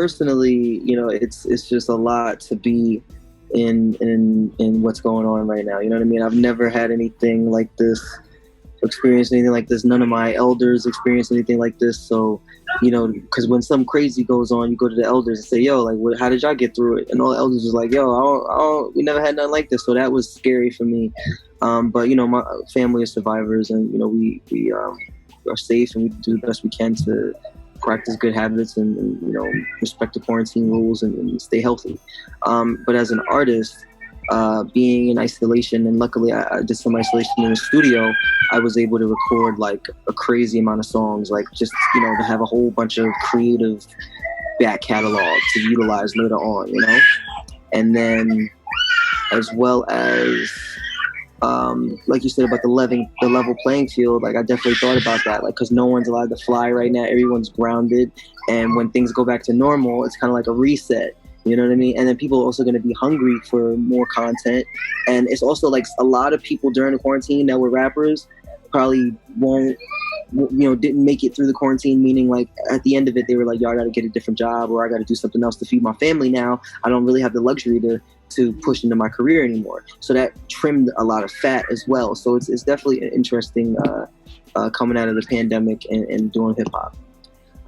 personally, it's just a lot to be in what's going on right now. You know what I mean? I've never had anything like this, experienced anything like this. None of my elders experienced anything like this. So, because when something crazy goes on, you go to the elders and say, yo, like, how did y'all get through it? And all the elders was like, yo, we never had nothing like this. So that was scary for me. But, my family is survivors, and, we are safe, and we do the best we can to practice good habits and respect the quarantine rules and stay healthy. But as an artist, being in isolation, and luckily I did some isolation in the studio, I was able to record like a crazy amount of songs, like just, to have a whole bunch of creative back catalog to utilize later on, and then as well as like you said about the level playing field, like I definitely thought about that, like, because no one's allowed to fly right now, everyone's grounded, and when things go back to normal, it's kind of like a reset. You know what I mean? And then people are also going to be hungry for more content. And it's also like a lot of people during the quarantine that were rappers probably didn't make it through the quarantine, meaning like at the end of it, they were like, yo, I got to get a different job, or I got to do something else to feed my family now. I don't really have the luxury to push into my career anymore. So that trimmed a lot of fat as well. So it's definitely interesting coming out of the pandemic and doing hip hop.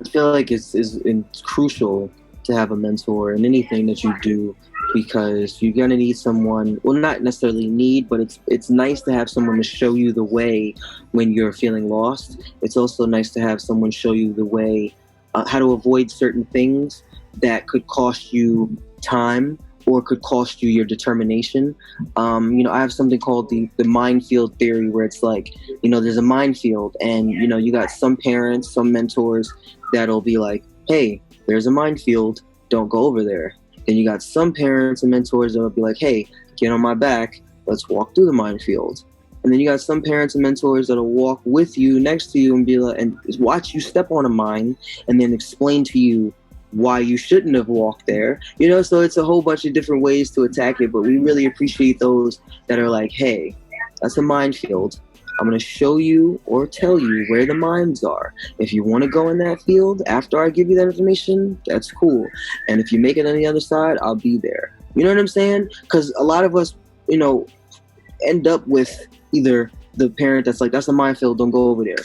I feel like it's crucial to have a mentor in anything that you do, because you're gonna need someone, well, not necessarily need, but it's nice to have someone to show you the way when you're feeling lost. It's also nice to have someone show you the way, how to avoid certain things that could cost you time or could cost you your determination. I have something called the minefield theory, where it's like, there's a minefield, and you got some parents, some mentors that'll be like, hey, there's a minefield, don't go over there. Then you got some parents and mentors that'll be like, hey, get on my back, let's walk through the minefield. And then you got some parents and mentors that'll walk with you, next to you, and be like, and watch you step on a mine, and then explain to you why you shouldn't have walked there. So it's a whole bunch of different ways to attack it, but we really appreciate those that are like, hey, that's a minefield. I'm going to show you or tell you where the mines are. If you want to go in that field after I give you that information, that's cool. And if you make it on the other side, I'll be there. You know what I'm saying? Because a lot of us, end up with either the parent that's like, that's a minefield, don't go over there.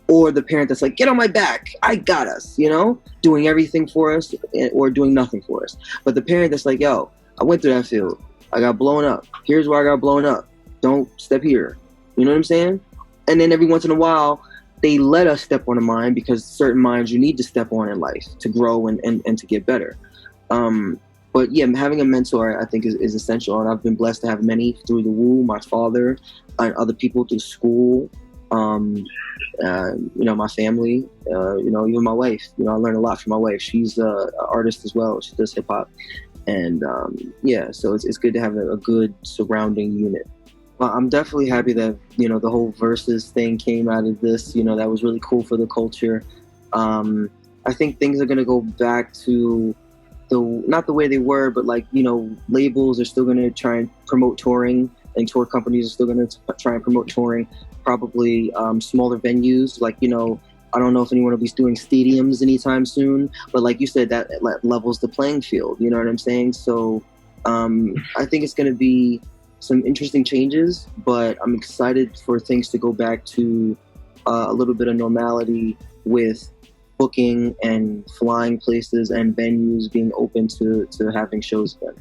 Or the parent that's like, get on my back, I got us, doing everything for us or doing nothing for us. But the parent that's like, yo, I went through that field, I got blown up. Here's where I got blown up. Don't step here. You know what I'm saying? And then every once in a while, they let us step on a mine, because certain mines you need to step on in life to grow and to get better. But yeah, having a mentor, I think, is essential. And I've been blessed to have many through the Wu, my father, and other people through school, my family, even my wife. I learned a lot from my wife. She's an artist as well. She does hip hop. And so it's good to have a good surrounding unit. Well, I'm definitely happy that, the whole versus thing came out of this. That was really cool for the culture. I think things are going to go back to not the way they were, but like, labels are still going to try and promote touring, and tour companies are still going to try and promote touring. Probably smaller venues, like, I don't know if anyone will be doing stadiums anytime soon, but like you said, that levels the playing field. You know what I'm saying? So I think it's going to be some interesting changes, but I'm excited for things to go back to a little bit of normality, with booking and flying places and venues being open to having shows again.